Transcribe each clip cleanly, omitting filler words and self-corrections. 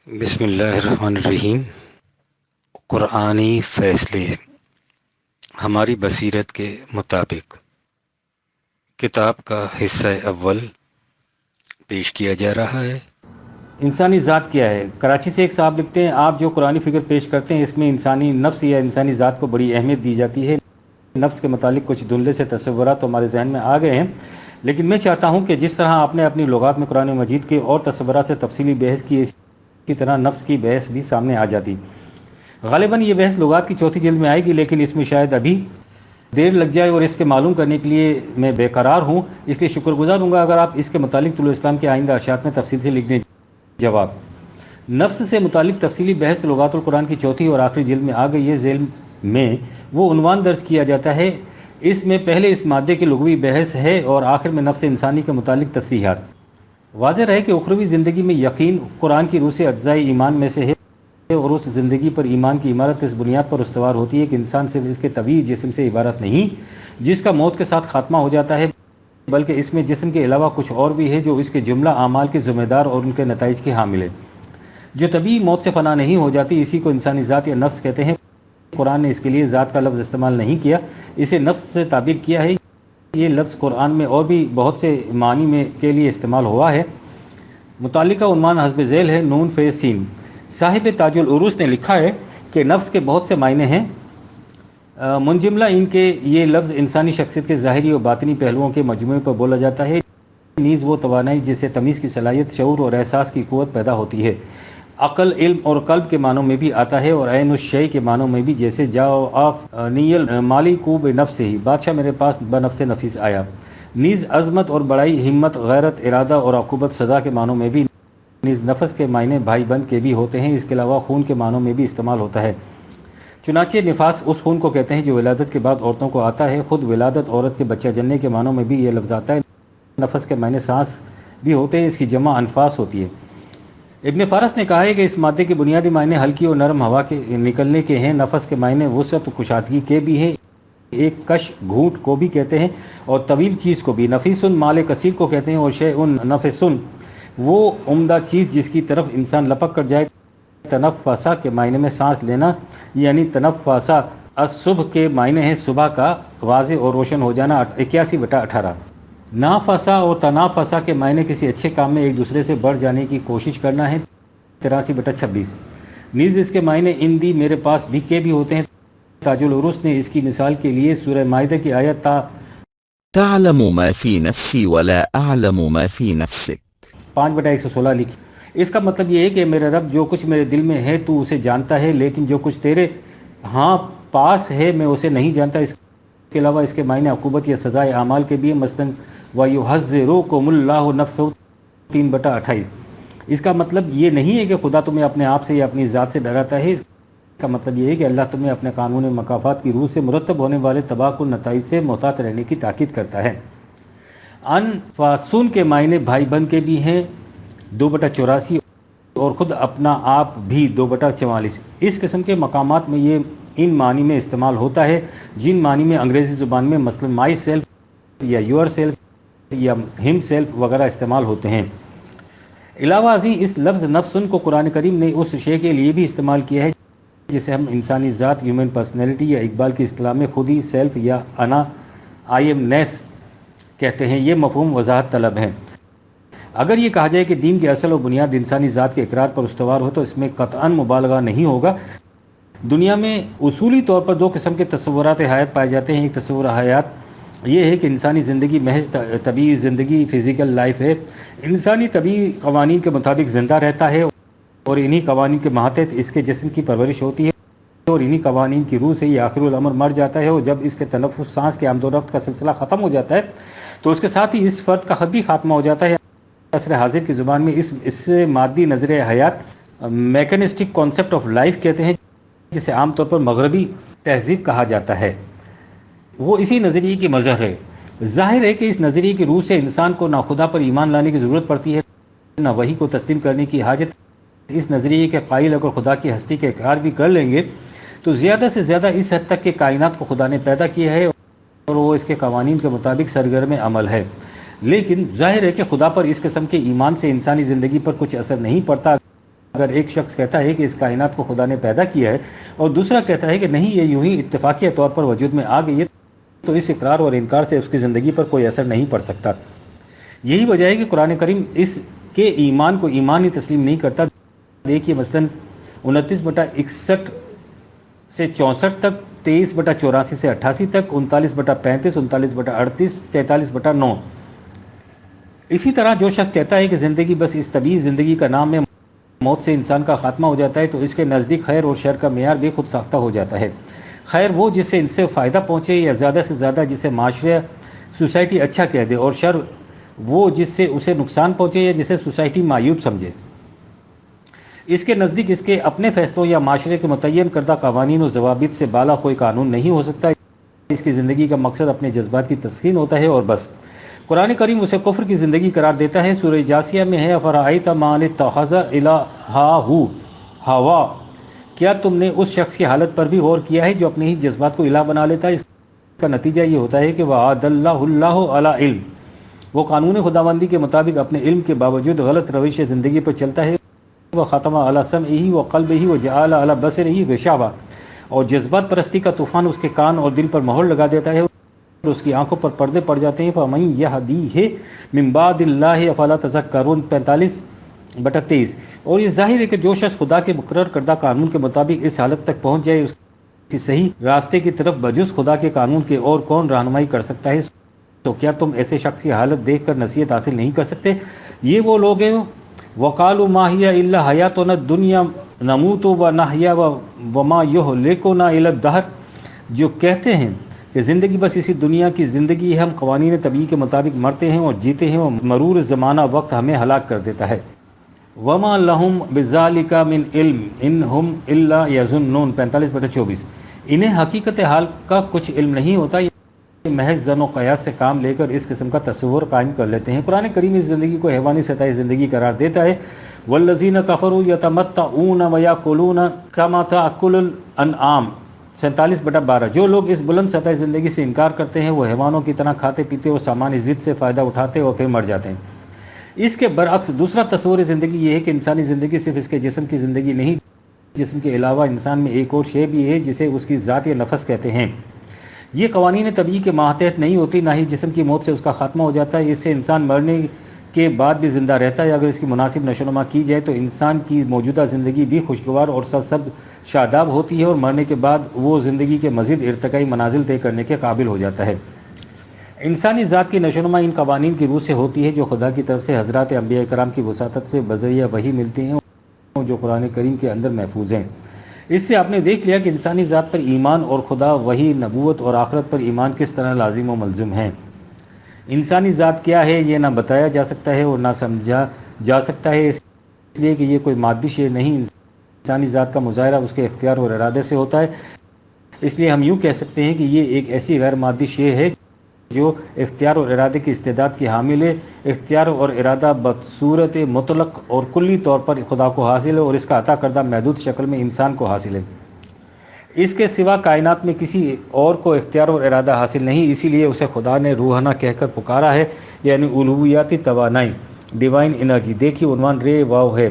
بسم اللہ الرحمن الرحیم۔ قرآنی فیصلے ہماری بصیرت کے مطابق کتاب کا حصہ اول پیش کیا جا رہا ہے۔ انسانی ذات کیا ہے؟ کراچی سے ایک صاحب لکھتے ہیں، آپ جو قرآنی فکر پیش کرتے ہیں اس میں انسانی نفس یا انسانی ذات کو بڑی اہمیت دی جاتی ہے۔ نفس کے متعلق کچھ دھندلے سے تصورات تو ہمارے ذہن میں آ گئے ہیں، لیکن میں چاہتا ہوں کہ جس طرح آپ نے اپنی لغات میں قرآن مجید کے اور تصورات سے تفصیلی بحث کی، اسی طرح نفس کی بحث بھی سامنے آ جاتی۔ غالباً یہ بحث لغات کی چوتھی جلد میں آئے گی، لیکن اس میں شاید ابھی دیر لگ جائے، اور اس کے معلوم کرنے کے لیے میں بے قرار ہوں، اس لیے شکر گزار ہوں گا اگر آپ اس کے متعلق طلوع اسلام کے آئندہ اشاعت میں تفصیل سے لکھ دیں۔ جواب: نفس سے متعلق تفصیلی بحث لغات القرآن کی چوتھی اور آخری جلد میں آ گئی ہے۔ ذیل میں وہ عنوان درج کیا جاتا ہے، اس میں پہلے اس مادے کی لغوی بحث ہے اور آخر میں نفس انسانی کے متعلق تصریحات۔ واضح رہے کہ اخروی زندگی میں یقین قرآن کی روح سے اجزائے ایمان میں سے ہے، اور اس زندگی پر ایمان کی عمارت اس بنیاد پر استوار ہوتی ہے کہ انسان صرف اس کے طبعی جسم سے عبارت نہیں جس کا موت کے ساتھ خاتمہ ہو جاتا ہے، بلکہ اس میں جسم کے علاوہ کچھ اور بھی ہے جو اس کے جملہ اعمال کے ذمہ دار اور ان کے نتائج کے حامل ہے، جو طبعی موت سے فنا نہیں ہو جاتی۔ اسی کو انسانی ذات یا نفس کہتے ہیں۔ قرآن نے اس کے لیے ذات کا لفظ استعمال نہیں کیا، اسے نفس سے تعبیر کیا ہے۔ یہ لفظ قرآن میں اور بھی بہت سے معنی میں کے لیے استعمال ہوا ہے۔ متعلقہ عنوان حسب ذیل ہے: نون فے سین۔ صاحب تاج العروس نے لکھا ہے کہ نفس کے بہت سے معنی ہیں، منجملہ ان کے یہ لفظ انسانی شخصیت کے ظاہری اور باطنی پہلوؤں کے مجموعے پر بولا جاتا ہے، نیز وہ توانائی جس سے تمیز کی صلاحیت، شعور اور احساس کی قوت پیدا ہوتی ہے، عقل، علم اور قلب کے معنوں میں بھی آتا ہے، اور عین الشیء کے معنوں میں بھی، جیسے جاؤ آف نیل مالی کو بے نفس ہی، بادشاہ میرے پاس بنفس نفیس آیا۔ نیز عظمت اور بڑائی، ہمت، غیرت، ارادہ اور عقوبت سزا کے معنوں میں بھی۔ نیز نفس کے معنی بھائی بند کے بھی ہوتے ہیں، اس کے علاوہ خون کے معنوں میں بھی استعمال ہوتا ہے۔ چنانچہ نفاس اس خون کو کہتے ہیں جو ولادت کے بعد عورتوں کو آتا ہے۔ خود ولادت، عورت کے بچہ جننے کے معنوں میں بھی یہ لفظ آتا ہے۔ نفس کے معنی سانس بھی ہوتے ہیں، اس کی جمع انفاس ہوتی ہے۔ ابن فارس نے کہا ہے کہ اس مادے کے بنیادی معنی ہلکی اور نرم ہوا کے نکلنے کے ہیں۔ نفس کے معنی وسعت و کشادگی کے بھی ہیں، ایک کش گھونٹ کو بھی کہتے ہیں، اور طویل چیز کو بھی۔ نفیس مال کثیر کو کہتے ہیں، اور شیء نفس وہ عمدہ چیز جس کی طرف انسان لپک کر جائے۔ تنفسہ کے معنی میں سانس لینا، یعنی تنفسہ الصبح کے معنی ہے صبح کا واضح اور روشن ہو جانا، 81/18۔ نافسہ اور تنافسہ کے معنی کسی اچھے کام میں ایک دوسرے سے بڑھ جانے کی کوشش کرنا ہے، 83/26۔ نیز اس کے معنی اندی میرے پاس بھی کے بھی ہوتے ہیں۔ تاج العروس نے اس کی مثال کے لیے سورہ مائدہ کی آیت تعلم ما في نفسي ولا أعلم ما في نفسك 5/116 لکھی۔ اس کا مطلب یہ ہے کہ میرے رب، جو کچھ میرے دل میں ہے تو اسے جانتا ہے، لیکن جو کچھ تیرے ہاں پاس ہے میں اسے نہیں جانتا۔ اس کے علاوہ اس کے معنی عقوبت یا سزائے اعمال کے بھی ہیں، مثلاً وَيُحَذِّرُكُمُ اللَّهُ نَفْسَهُ 3/28۔ اس کا مطلب یہ نہیں ہے کہ خدا تمہیں اپنے آپ سے یا اپنی ذات سے ڈراتا ہے، اس کا مطلب یہ ہے کہ اللہ تمہیں اپنے قانون مکافات کی روح سے مرتب ہونے والے تباہ کن نتائج سے محتاط رہنے کی تاکید کرتا ہے۔ انفاسن کے معنی بھائی بند کے بھی ہیں، 2/84، اور خود اپنا آپ بھی 2/44۔ اس قسم کے مقامات میں یہ ان معنی میں استعمال ہوتا ہے جن معنی میں انگریزی زبان میں مثلا مائی سیلف یا یور سیلف یا ہم سیلف وغیرہ استعمال ہوتے ہیں۔ علاوہ ازیں اس لفظ نفسن کو قرآن کریم نے اس شے کے لیے بھی استعمال کیا ہے جسے ہم انسانی ذات، ہیومن پرسنالٹی یا اقبال کی اصطلاح میں خودی، سیلف یا انا، آئی ایم نیس کہتے ہیں۔ یہ مفہوم وضاحت طلب ہے۔ اگر یہ کہا جائے کہ دین کی اصل و بنیاد انسانی ذات کے اقرار پر استوار ہو تو اس میں قطعاً مبالغہ نہیں ہوگا۔ دنیا میں اصولی طور پر دو قسم کے تصورات حیات پائے جاتے ہیں۔ ایک تصور حیات یہ ہے کہ انسانی زندگی محض طبعی زندگی، فزیکل لائف ہے، انسانی طبعی قوانین کے مطابق زندہ رہتا ہے، اور انہی قوانین کے ماتحت اس کے جسم کی پرورش ہوتی ہے، اور انہی قوانین کی روح سے یہ آخر الامر مر جاتا ہے، اور جب اس کے تنفس، سانس کے آمد و رفت کا سلسلہ ختم ہو جاتا ہے تو اس کے ساتھ ہی اس فرد کا خود بھی خاتمہ ہو جاتا ہے۔ عصر حاضر کی زبان میں اس سے مادی نظر حیات، میکانسٹک کانسیپٹ آف لائف کہتے ہیں، جسے عام طور پر مغربی تہذیب کہا جاتا ہے۔ وہ اسی نظریے کی مظہر ہے۔ ظاہر ہے کہ اس نظریے کی روح سے انسان کو نہ خدا پر ایمان لانے کی ضرورت پڑتی ہے، نہ وحی کو تسلیم کرنے کی حاجت۔ اس نظریے کے قائل اگر خدا کی ہستی کا اقرار بھی کر لیں گے تو زیادہ سے زیادہ اس حد تک کہ کائنات کو خدا نے پیدا کیا ہے اور وہ اس کے قوانین کے مطابق سرگرم عمل ہے، لیکن ظاہر ہے کہ خدا پر اس قسم کے ایمان سے انسانی زندگی پر کچھ اثر نہیں پڑتا اگر ایک شخص کہتا ہے کہ اس کائنات کو خدا نے پیدا کیا ہے اور دوسرا کہتا ہے کہ نہیں یہ یوں ہی اتفاقیہ طور پر وجود میں آ گئی ہے، تو اس اقرار اور انکار سے اس کی زندگی پر کوئی اثر نہیں پڑ سکتا۔ یہی وجہ ہے کہ قرآن کریم اس کے ایمان کو ایمان ہی تسلیم نہیں کرتا۔ دیکھیے مثلاً 29/61 سے 64 تک، 23/84 سے 88 تک، 39/35، 39/38، 43/9۔ اسی طرح جو شخص کہتا ہے کہ زندگی بس اس طبیعی زندگی کا نام ہے، موت سے انسان کا خاتمہ ہو جاتا ہے، تو اس کے نزدیک خیر اور شر کا معیار بھی خود ساختہ ہو جاتا ہے۔ خیر وہ جس سے ان سے فائدہ پہنچے یا زیادہ سے زیادہ جسے معاشرہ سوسائٹی اچھا کہہ دے، اور شر وہ جس سے اسے نقصان پہنچے یا جسے سوسائٹی معیوب سمجھے۔ اس کے نزدیک اس کے اپنے فیصلوں یا معاشرے کے متعین کردہ قوانین و ضوابط سے بالا کوئی قانون نہیں ہو سکتا۔ اس کی زندگی کا مقصد اپنے جذبات کی تسکین ہوتا ہے اور بس۔ قرآن کریم اسے کفر کی زندگی قرار دیتا ہے۔ سورہ جاسیہ میں ہے افرأیت من اتخذ الہہ ہوا، کیا تم نے اس شخص کی حالت پر بھی غور کیا ہے جو اپنے ہی جذبات کو الہ بنا لیتا ہے؟ اس کا نتیجہ یہ ہوتا ہے کہ وَعَدَلَّهُ اللَّهُ عَلَى علم، وہ قانون خداوندی کے مطابق اپنے علم کے باوجود غلط روش زندگی پر چلتا ہے۔ وَخَتَمَ عَلَى سَمْعِهِ وَقَلْبِهِ وَجَعَلَ عَلَى بَصَرِهِ غِشَاوَةً، اور جذبات پرستی کا طوفان اس کے کان اور دل پر مہر لگا دیتا ہے اور اس کی آنکھوں پر پردے پڑ جاتے ہیں۔ فَمَن يَهْدِيهِ مِن بَعْدِ اللَّهِ أَفَلَا تَذَكَّرُونَ 45/23۔ اور یہ ظاہر ہے کہ جو شخص خدا کے مقرر کردہ قانون کے مطابق اس حالت تک پہنچ جائے، اس کی صحیح راستے کی طرف بجز خدا کے قانون کے اور کون رہنمائی کر سکتا ہے؟ تو کیا تم ایسے شخص کی حالت دیکھ کر نصیحت حاصل نہیں کر سکتے؟ یہ وہ لوگ ہیں وَقَالُوا مَا هِيَ إِلَّا حَيَاتُنَا الدُّنْيَا نَمُوتُ وَنَحْيَا وَمَا يُهْلِكُنَا إِلَّا الدَّهْرُ، جو کہتے ہیں کہ زندگی بس اسی دنیا کی زندگی ہے، ہم قوانین طبیعی کے مطابق مرتے ہیں اور جیتے ہیں، اور مرور زمانہ وقت ہمیں ہلاک کر دیتا ہے۔ وَمَا لَهُمْ بِذَلِكَ مِنْ عِلْمٍ إِنْ هُمْ إِلَّا يَظُنُّونَ 45/24۔ انہیں حقیقت حال کا کچھ علم نہیں ہوتا، یہ محض ظن و قیاس سے کام لے کر اس قسم کا تصور قائم کر لیتے ہیں۔ قرآن کریم اس زندگی کو حیوانی سطحی زندگی قرار دیتا ہے۔ وَالَّذِينَ كَفَرُوا يَتَمَتَّعُونَ وَيَأْكُلُونَ كَمَا تَأْكُلُ الْأَنْعَامُ 47/12۔ جو لوگ اس بلند سطحی زندگی سے انکار کرتے ہیں وہ حیوانوں کی طرح کھاتے پیتے اور سامان ضد سے فائدہ اٹھاتے اور پھر مر جاتے ہیں۔ اس کے برعکس دوسرا تصور زندگی یہ ہے کہ انسانی زندگی صرف اس کے جسم کی زندگی نہیں، جسم کے علاوہ انسان میں ایک اور شے بھی ہے جسے اس کی ذات یا نفس کہتے ہیں۔ یہ قوانین طبیعی کے ماتحت نہیں ہوتی، نہ ہی جسم کی موت سے اس کا خاتمہ ہو جاتا ہے۔ اس سے انسان مرنے کے بعد بھی زندہ رہتا ہے۔ اگر اس کی مناسب نشو و نما کی جائے تو انسان کی موجودہ زندگی بھی خوشگوار اور سرسبز شاداب ہوتی ہے، اور مرنے کے بعد وہ زندگی کے مزید ارتقائی منازل طے کرنے کے قابل ہو جاتا ہے۔ انسانی ذات کی نشو و نما ان قوانین کی روح سے ہوتی ہے جو خدا کی طرف سے حضرات انبیاء کرام کی وساطت سے بذریعہ وحی ملتی ہیں، جو قرآن کریم کے اندر محفوظ ہیں۔ اس سے آپ نے دیکھ لیا کہ انسانی ذات پر ایمان اور خدا، وحی، نبوت اور آخرت پر ایمان کس طرح لازم و ملزم ہیں۔ انسانی ذات کیا ہے یہ نہ بتایا جا سکتا ہے اور نہ سمجھا جا سکتا ہے، اس لیے کہ یہ کوئی مادی شے نہیں۔ انسانی ذات کا مظاہرہ اس کے اختیار اور ارادے سے ہوتا ہے، اس لیے ہم یوں کہہ سکتے ہیں کہ یہ ایک ایسی غیر مادی شے ہے جو اختیار اور ارادے کی استعداد کی حامل ہے۔ اختیار اور ارادہ بصورت مطلق اور کلی طور پر خدا کو حاصل ہے، اور اس کا عطا کردہ محدود شکل میں انسان کو حاصل ہے۔ اس کے سوا کائنات میں کسی اور کو اختیار اور ارادہ حاصل نہیں، اسی لیے اسے خدا نے روحانہ کہہ کر پکارا ہے، یعنی الوہیاتی توانائی، ڈیوائن انرجی۔ دیکھیے عنوان رے واو ہے۔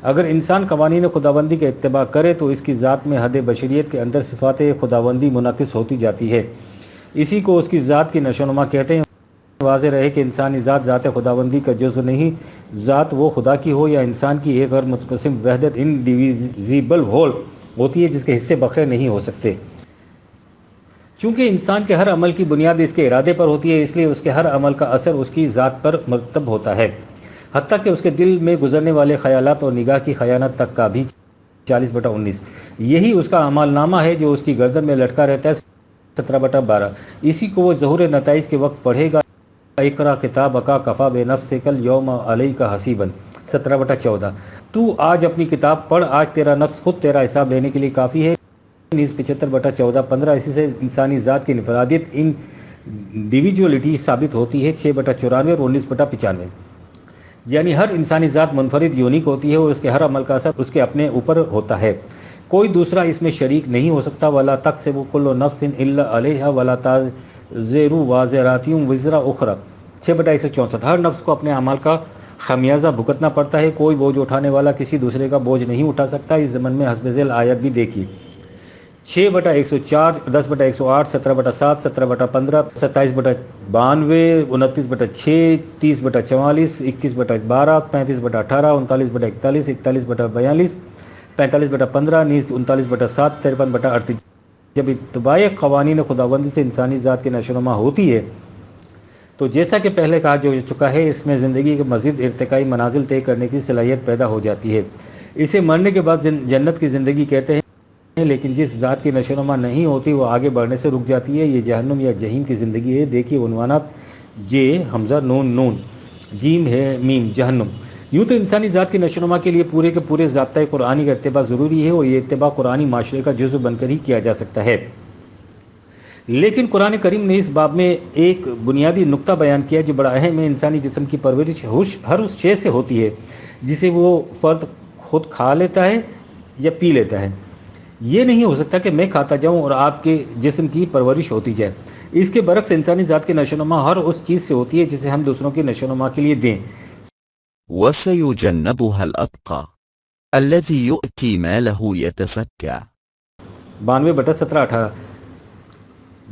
اگر انسان قوانین خداوندی کا اتباع کرے تو اس کی ذات میں حد بشریت کے اندر صفات خداوندی منعکس ہوتی جاتی ہے، اسی کو اس کی ذات کی نشو و نما کہتے ہیں۔ واضح رہے کہ انسانی ذات ذات خداوندی کا جزء نہیں، ذات وہ خدا کی ہو یا انسان کی ایک غیر منقسم وحدت انڈیویزیبل ہول ہوتی ہے جس کے حصے بخیر نہیں ہو سکتے۔ چونکہ انسان کے ہر عمل کی بنیاد اس کے ارادے پر ہوتی ہے، اس لیے اس کے ہر عمل کا اثر اس کی ذات پر مرتب ہوتا ہے، حتیٰ کہ اس کے دل میں گزرنے والے خیالات اور نگاہ کی خیانت تک کا بھی۔ 40/19۔ یہی اس کا اعمال نامہ ہے جو اس کی گردن میں لٹکا رہتا ہے۔ 17/12۔ اسی کو وہ ظہور نتائج کے وقت پڑھے گا۔ اقرا کتابک کفی بنفسک الیوم علیک حسیبا 17/14۔ تو آج اپنی کتاب پڑھ، آج تیرا نفس خود تیرا حساب لینے کے لیے کافی ہے۔ 75/14-15۔ اسی سے انسانی ذات کی انفرادیت انڈیویجولیٹی ثابت ہوتی ہے۔ 6/94 اور 19/95۔ یعنی ہر انسانی ذات منفرد یونیک ہوتی ہے اور اس کے ہر عمل کا اثر اس کے اپنے اوپر ہوتا ہے، کوئی دوسرا اس میں شریک نہیں ہو سکتا۔ وَلَا تَكْسِبُ كُلُّ نَفْسٍ إِلَّا عَلَيْهَا وَلَا تَزِرُ وَازِرَةٌ وِزْرَ أُخْرَىٰ 6/164۔ ہر نفس کو اپنے اعمال کا خمیازہ بھگتنا پڑتا ہے۔ کوئی بوجھ اٹھانے والا کسی دوسرے کا بوجھ نہیں اٹھا سکتا۔ اس ضمن میں حسب ذیل آیت بھی دیکھی 6/104، 10/108، 17/7، 17/15، 27/92، 29/6، 30/44، 21/12، 35/18، 39/41، 41/42، 45/15، نیز 39/7، 53/38۔ جب اتباع قوانین خداوندی سے انسانی ذات کی نشوونما ہوتی ہے تو جیسا کہ پہلے کہا جو چکا ہے، اس میں زندگی کے مزید ارتقائی منازل طے کرنے کی صلاحیت پیدا ہو جاتی ہے۔ اسے مرنے کے بعد جنت کی زندگی کہتے ہیں، لیکن جس ذات کی نشوونما نہیں ہوتی وہ آگے بڑھنے سے رک جاتی ہے۔ یہ جہنم یا جہیم کی زندگی ہے۔ دیکھیے عنوانات، جے حمزہ نون نون، جیم ہے میم، جہنم۔ یوں تو انسانی ذات کی نشوونما کے لیے پورے کے پورے ضابطۂ قرآنی کا اتباع ضروری ہے، اور یہ اتباع قرآنی معاشرے کا جزو بن کر ہی کیا جا سکتا ہے۔ لیکن قرآن کریم نے اس باب میں ایک بنیادی نقطہ بیان کیا جو بڑا اہم ہے۔ انسانی جسم کی پرورش ہر اس شے سے ہوتی ہے جسے وہ فرد خود کھا لیتا ہے یا پی لیتا ہے۔ یہ نہیں ہو سکتا کہ میں کھاتا جاؤں اور آپ کے جسم کی پرورش ہوتی جائے۔ اس کے برعکس انسانی ذات کی نشوونما ہر اس چیز سے ہوتی ہے جسے ہم دوسروں کی نشوونما کے لیے دیں۔ وسيجنبها الأتقى الذي يؤتي ماله يتزكى 92/17-18۔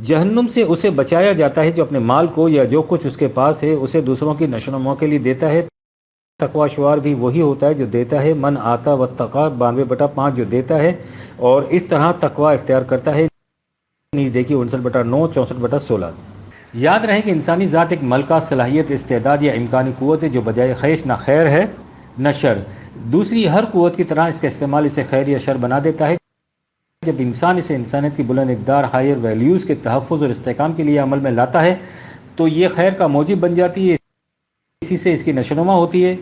جہنم سے اسے بچایا جاتا ہے جو اپنے مال کو یا جو کچھ اس کے پاس ہے اسے دوسروں کی نشوونما کے لیے دیتا ہے۔ تقوی شعار بھی وہی ہوتا ہے جو دیتا ہے، من آتا واتقی 92/5 جو دیتا ہے اور اس طرح تقوی اختیار کرتا ہے۔ نیز دیکھیے 59/9، 64/16۔ یاد رہے کہ انسانی ذات ایک ملکہ، صلاحیت، استعداد یا امکانی قوت ہے جو بجائے خیش نہ خیر ہے نہ شر۔ دوسری ہر قوت کی طرح اس کا استعمال اسے خیر یا شر بنا دیتا ہے۔ جب انسان اسے انسانیت کی بلند اقدار، ہائر ویلیوز کے تحفظ اور استحکام کے لیے عمل میں لاتا ہے تو یہ خیر کا موجب بن جاتی ہے، اسی سے اس کی نشوونما ہوتی ہے۔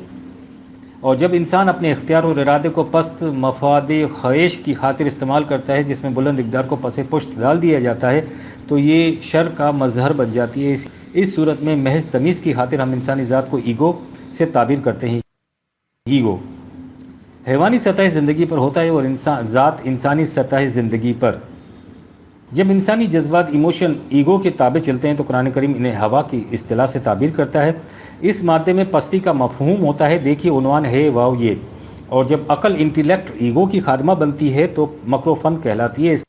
اور جب انسان اپنے اختیار اور ارادے کو پست مفاد خواہش کی خاطر استعمال کرتا ہے جس میں بلند اقدار کو پس پشت ڈال دیا جاتا ہے تو یہ شر کا مظہر بن جاتی ہے۔ اس صورت میں محض تمیز کی خاطر ہم انسانی ذات کو ایگو سے تعبیر کرتے ہیں۔ ایگو حیوانی سطح زندگی پر ہوتا ہے اور ذات انسانی سطح زندگی پر۔ جب انسانی جذبات ایموشن ایگو کے تابع چلتے ہیں تو قرآن کریم انہیں ہوا کی اصطلاح سے تعبیر کرتا ہے۔ اس مادے میں پستی کا مفہوم ہوتا ہے۔ دیکھیے عنوان ہے واو یہ۔ اور جب عقل انٹیلیکٹ ایگو کی خادمہ بنتی ہے تو مکر و فن کہلاتی ہے۔ اس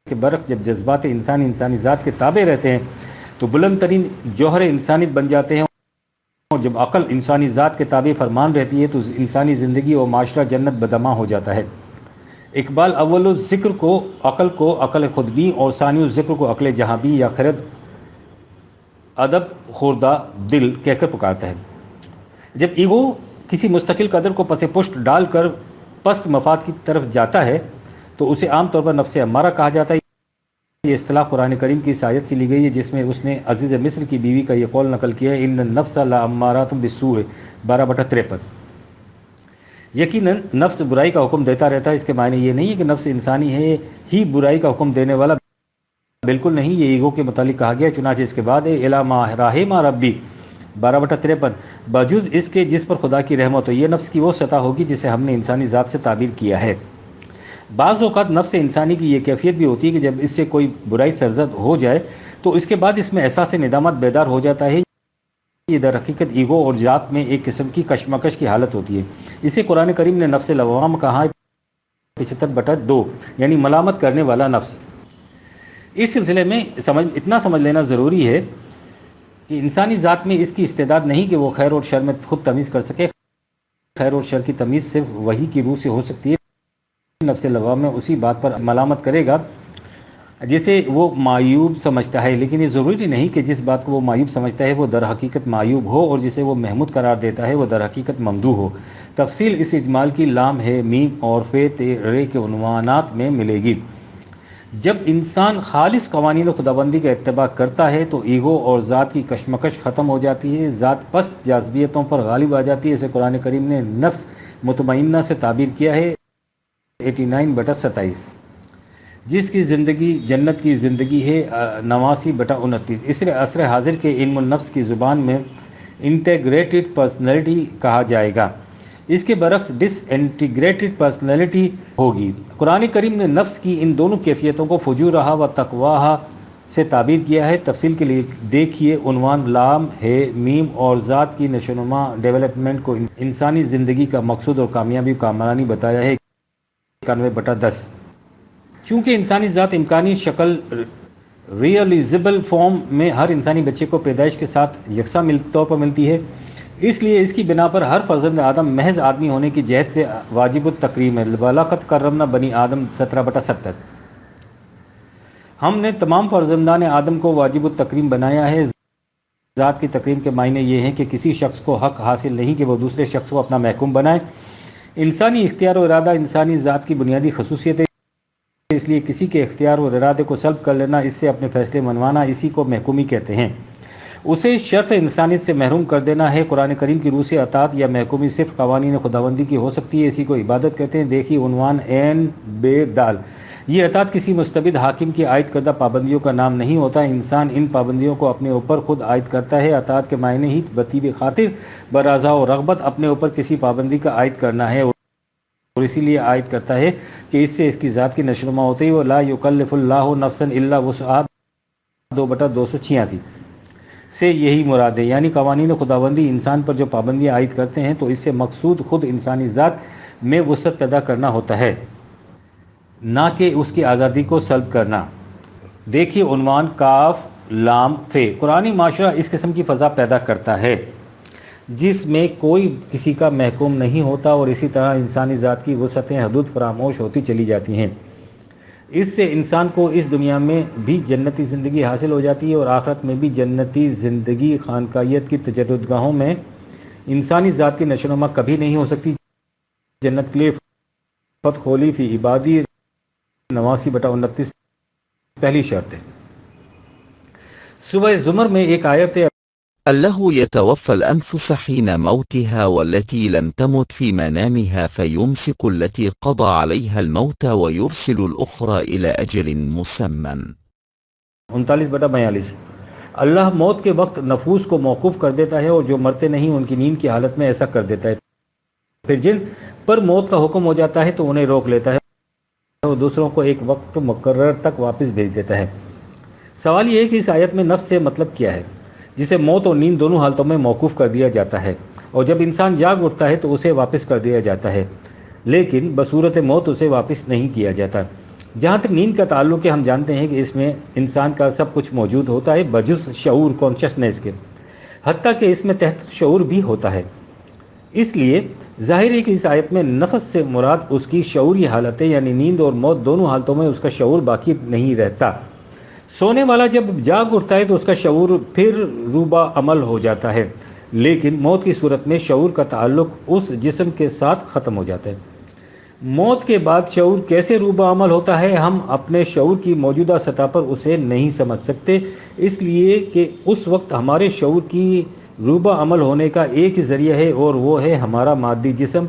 کے برعکس جب جذبات انسانی ذات کے تابع رہتے ہیں تو بلند ترین جوہر انسانیت بن جاتے ہیں، اور جب عقل انسانی ذات کے تابع فرمان رہتی ہے تو انسانی زندگی اور معاشرہ جنت بدمع ہو جاتا ہے۔ اقبال اول الذکر کو عقل خود بھی اور ثانی الذکر کو عقل جہاں بھی یا خرد ادب خوردہ دل کہہ کر پکارتا ہے۔ جب ایگو کسی مستقل قدر کو پس پشت ڈال کر پست مفاد کی طرف جاتا ہے تو اسے عام طور پر نفس امارہ کہا جاتا ہے۔ یہ اصطلاح قرآن کریم کی اس آیت سے لی گئی ہے جس میں اس نے عزیز مصر کی بیوی کا یہ قول نقل کیا ہے، ان النفس لامارۃ بالسوء 12/53۔ یقیناً نفس برائی کا حکم دیتا رہتا ہے۔ اس کے معنی یہ نہیں ہے کہ نفس انسانی ہے ہی برائی کا حکم دینے والا، بالکل نہیں۔ یہ ایگو کے متعلق کہا گیا، چنانچہ اس کے بعد ہے الی ما رحم ربی 12/53، باوجود اس کے جس پر خدا کی رحمت ہو۔ یہ نفس کی وہ سطح ہوگی جسے ہم نے انسانی ذات سے تعبیر کیا ہے۔ بعض اوقات نفس انسانی کی یہ کیفیت بھی ہوتی ہے کہ جب اس سے کوئی برائی سرزد ہو جائے تو اس کے بعد اس میں احساس ندامت بیدار ہو جاتا ہے۔ یہ در حقیقت ایگو اور ذات میں ایک قسم کی کشمکش کی حالت ہوتی ہے۔ اسے قرآن کریم نے نفس لوام کہا ہے 75/2، یعنی ملامت کرنے والا نفس۔ اس سلسلے میں اتنا سمجھ لینا ضروری ہے کہ انسانی ذات میں اس کی استعداد نہیں کہ وہ خیر اور شر میں خود تمیز کر سکے۔ خیر اور شر کی تمیز صرف وحی کی روح سے ہو سکتی ہے۔ نفس لوام میں اسی بات پر ملامت کرے گا جسے وہ معیوب سمجھتا ہے، لیکن یہ ضروری نہیں کہ جس بات کو وہ معیوب سمجھتا ہے وہ در حقیقت معیوب ہو، اور جسے وہ محمود قرار دیتا ہے وہ در حقیقت ممدوح ہو۔ تفصیل اس اجمال کی لام ہے میم اور فے تے رے کے عنوانات میں ملے گی۔ جب انسان خالص قوانین خداوندی کا اتباع کرتا ہے تو ایگو اور ذات کی کشمکش ختم ہو جاتی ہے، ذات پست جاذبیتوں پر غالب آ جاتی ہے۔ اسے قرآن کریم نے نفس مطمئنہ سے تعبیر کیا ہے 89/27، جس کی زندگی جنت کی زندگی ہے 89/29۔ اس عصر حاضر کے علم النفس کی زبان میں انٹیگریٹڈ پرسنالٹی کہا جائے گا، اس کے برعکس ڈس انٹیگریٹڈ پرسنالٹی ہوگی۔ قرآن کریم نے نفس کی ان دونوں کیفیتوں کو فجورہا و تقواہا سے تعبیر کیا ہے۔ تفصیل کے لیے دیکھیے عنوان لام ہے میم اور ذات کی نشوونما ڈیولپمنٹ کو انسانی زندگی کا مقصود اور کامیابی کا کامرانی بتایا ہے 91/10۔ چونکہ انسانی ذات امکانی شکل ریئلائزیبل فارم میں ہر انسانی بچے کو پیدائش کے ساتھ یکساں طور پر ملتی ہے، اس لیے اس کی بنا پر ہر فرزند آدم محض آدمی ہونے کی جہت سے واجب التکریم ہے۔ وَلَقَدْ کَرَّمْنَا بنی آدم 17/70۔ ہم نے تمام فرزندان آدم کو واجب التکریم بنایا ہے۔ ذات کی تکریم کے معنی یہ ہیں کہ کسی شخص کو حق حاصل نہیں کہ وہ دوسرے شخص کو اپنا محکوم بنائے۔ انسانی اختیار و ارادہ انسانی ذات کی بنیادی خصوصیت ہے، اس لیے کسی کے اختیار اور ارادے کو سلب کر لینا، اس سے اپنے فیصلے منوانا، اسی کو محکومی کہتے ہیں۔ اسے شرف انسانیت سے محروم کر دینا ہے۔ قرآن کریم کی روح سے اطاعت یا محکومی صرف قوانین خداوندی کی ہو سکتی ہے، اسی کو عبادت کہتے ہیں۔ دیکھیے عنوان عین بے دال۔ یہ اطاعت کسی مستبد حاکم کی عائد کردہ پابندیوں کا نام نہیں ہوتا، انسان ان پابندیوں کو اپنے اوپر خود عائد کرتا ہے۔ اطاعت کے معنی ہی بطیب خاطر برضا و رغبت اپنے اوپر کسی پابندی کا عائد کرنا ہے، اور اسی لیے عائد کرتا ہے کہ اس سے اس کی ذات کی نشوونما ہوتی ہے۔ وَلَا يُكَلِّفُ اللَّهُ نَفْسًا إِلَّا وُسْعَهَا 2/286 سے یہی مراد ہے، یعنی قوانین خداوندی انسان پر جو پابندیاں عائد کرتے ہیں تو اس سے مقصود خود انسانی ذات میں وسعت پیدا کرنا ہوتا ہے، نہ کہ اس کی آزادی کو سلب کرنا۔ دیکھیے عنوان کاف لام فے۔ قرآنی معاشرہ اس قسم کی فضا پیدا کرتا ہے جس میں کوئی کسی کا محکوم نہیں ہوتا، اور اسی طرح انسانی ذات کی وسعتیں حدود فراموش ہوتی چلی جاتی ہیں۔ اس سے انسان کو اس دنیا میں بھی جنتی زندگی حاصل ہو جاتی ہے اور آخرت میں بھی جنتی زندگی۔ خانقاہیت کی تجددگاہوں میں انسانی ذات کی نشوونما کبھی نہیں ہو سکتی۔ جنت کے لیے فتح کھولی فی عبادی 89/29 پہلی شرط ہے۔ سورہ زمر میں ایک آیت ہے، الله يتوفى الأنفس حين موتها والتي لم تمت في منامها فيمسك التي قضى عليها الموت ويرسل الأخرى إلى أجل مسمى 39/42۔ اللہ موت کے وقت نفوس کو موقوف کر دیتا ہے اور جو مرتے نہیں ان کی نیند کی حالت میں ایسا کر دیتا ہے، پھر جن پر موت کا حکم ہو جاتا ہے تو انہیں روک لیتا ہے اور دوسروں کو ایک وقت مقرر تک واپس بھیج دیتا ہے۔ سوال یہ ہے کہ اس آیت میں نفس سے مطلب کیا ہے، جسے موت اور نیند دونوں حالتوں میں موقوف کر دیا جاتا ہے، اور جب انسان جاگ اٹھتا ہے تو اسے واپس کر دیا جاتا ہے، لیکن بصورت موت اسے واپس نہیں کیا جاتا۔ جہاں تک نیند کا تعلق ہے، ہم جانتے ہیں کہ اس میں انسان کا سب کچھ موجود ہوتا ہے بجز شعور کانشسنس کے، حتیٰ کہ اس میں تحت شعور بھی ہوتا ہے۔ اس لیے ظاہر ہے کہ اس آیت میں نفس سے مراد اس کی شعوری حالتیں، یعنی نیند اور موت دونوں حالتوں میں اس کا شعور باقی نہیں رہتا۔ سونے والا جب جاگ اٹھتا ہے تو اس کا شعور پھر روبہ عمل ہو جاتا ہے، لیکن موت کی صورت میں شعور کا تعلق اس جسم کے ساتھ ختم ہو جاتا ہے۔ موت کے بعد شعور کیسے روبہ عمل ہوتا ہے، ہم اپنے شعور کی موجودہ سطح پر اسے نہیں سمجھ سکتے، اس لیے کہ اس وقت ہمارے شعور کی روبہ عمل ہونے کا ایک ہی ذریعہ ہے اور وہ ہے ہمارا مادی جسم۔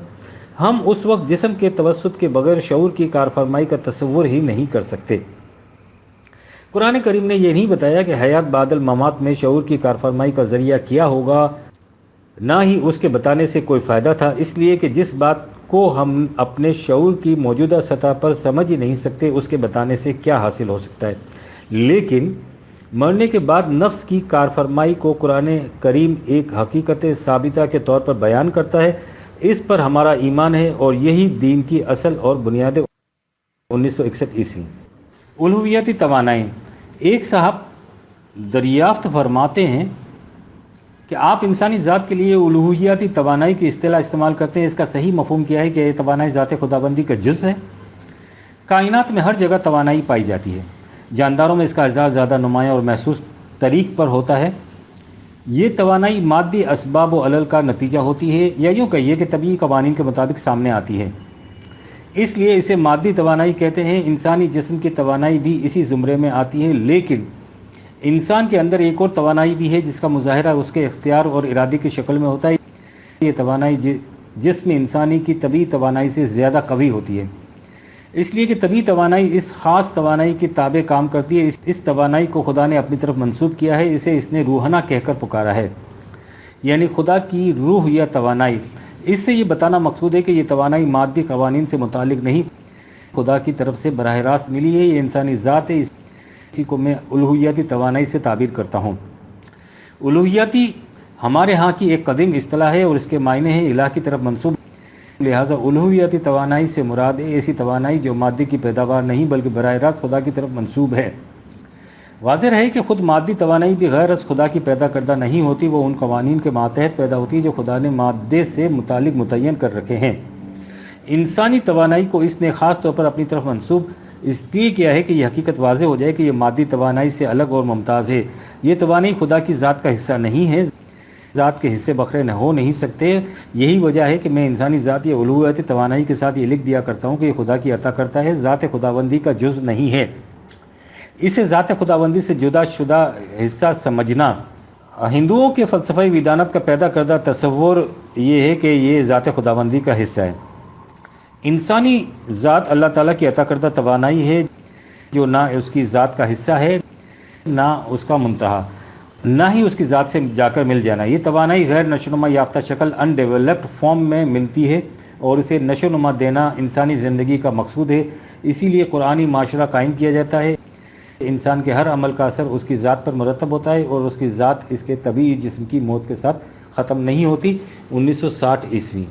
ہم اس وقت جسم کے توسط کے بغیر شعور کی کارفرمائی کا تصور ہی نہیں کر سکتے۔ قرآن کریم نے یہ نہیں بتایا کہ حیات بعد الممات میں شعور کی کارفرمائی کا ذریعہ کیا ہوگا، نہ ہی اس کے بتانے سے کوئی فائدہ تھا، اس لیے کہ جس بات کو ہم اپنے شعور کی موجودہ سطح پر سمجھ ہی نہیں سکتے اس کے بتانے سے کیا حاصل ہو سکتا ہے۔ لیکن مرنے کے بعد نفس کی کارفرمائی کو قرآن کریم ایک حقیقت ثابتہ کے طور پر بیان کرتا ہے، اس پر ہمارا ایمان ہے اور یہی دین کی اصل اور بنیاد 1961 الوہیتی توانائی۔ ایک صاحب دریافت فرماتے ہیں کہ آپ انسانی ذات کے لیے الوہیتی توانائی کی اصطلاح استعمال کرتے ہیں، اس کا صحیح مفہوم کیا ہے کہ یہ توانائی ذات خداوندی کا جز ہے۔ کائنات میں ہر جگہ توانائی پائی جاتی ہے، جانداروں میں اس کا اظہار زیادہ نمایاں اور محسوس طریق پر ہوتا ہے۔ یہ توانائی مادی اسباب و علل کا نتیجہ ہوتی ہے، یا یوں کہیے کہ طبیعی قوانین کے مطابق سامنے آتی ہے، اس لیے اسے مادی توانائی کہتے ہیں۔ انسانی جسم کی توانائی بھی اسی زمرے میں آتی ہے، لیکن انسان کے اندر ایک اور توانائی بھی ہے جس کا مظاہرہ اس کے اختیار اور ارادے کی شکل میں ہوتا ہے۔ یہ توانائی جسم انسانی کی طبیعی توانائی سے زیادہ قوی ہوتی ہے، اس لیے کہ طبیعی توانائی اس خاص توانائی کے تابع کام کرتی ہے۔ اس توانائی کو خدا نے اپنی طرف منسوب کیا ہے، اسے اس نے روحنا کہہ کر پکارا ہے، یعنی خدا کی روح یا توانائی۔ اس سے یہ بتانا مقصود ہے کہ یہ توانائی مادی قوانین سے متعلق نہیں، خدا کی طرف سے براہ راست ملی ہے، یہ انسانی ذات ہے، اسی کو میں الوہیتی توانائی سے تعبیر کرتا ہوں۔ الوہیتی ہمارے ہاں کی ایک قدیم اصطلاح ہے اور اس کے معنی ہیں الہ کی طرف منسوب، لہٰذا الوہیتی توانائی سے مراد ایسی توانائی جو مادے کی پیداوار نہیں بلکہ براہ راست خدا کی طرف منسوب ہے۔ واضح ہے کہ خود مادی توانائی بھی غیر از خدا کی پیدا کردہ نہیں ہوتی، وہ ان قوانین کے ماتحت پیدا ہوتی ہے جو خدا نے مادے سے متعلق متعین کر رکھے ہیں۔ انسانی توانائی کو اس نے خاص طور پر اپنی طرف منسوب اس لیے کیا ہے کہ یہ حقیقت واضح ہو جائے کہ یہ مادی توانائی سے الگ اور ممتاز ہے۔ یہ توانائی خدا کی ذات کا حصہ نہیں ہے، ذات کے حصے بکھرے نہ ہو نہیں سکتے۔ یہی وجہ ہے کہ میں انسانی ذات یا الوہیتی توانائی کے ساتھ یہ لکھ دیا کرتا ہوں کہ یہ خدا کی عطا کرتا ہے، ذات خداوندی کا جز نہیں ہے۔ اسے ذات خداوندی سے جدا شدہ حصہ سمجھنا ہندوؤں کے فلسفہ ویدانت کا پیدا کردہ تصور یہ ہے کہ یہ ذات خداوندی کا حصہ ہے۔ انسانی ذات اللہ تعالیٰ کی عطا کردہ توانائی ہے جو نہ اس کی ذات کا حصہ ہے نہ اس کا منتہا، نہ ہی اس کی ذات سے جا کر مل جانا۔ یہ توانائی غیر نشوونما یافتہ شکل انڈیولپڈ فارم میں ملتی ہے اور اسے نشوونما دینا انسانی زندگی کا مقصود ہے۔ اسی لیے قرآنی معاشرہ قائم کیا جاتا ہے۔ انسان کے ہر عمل کا اثر اس کی ذات پر مرتب ہوتا ہے اور اس کی ذات اس کے طبیعی جسم کی موت کے ساتھ ختم نہیں ہوتی۔ 1960 عیسوی۔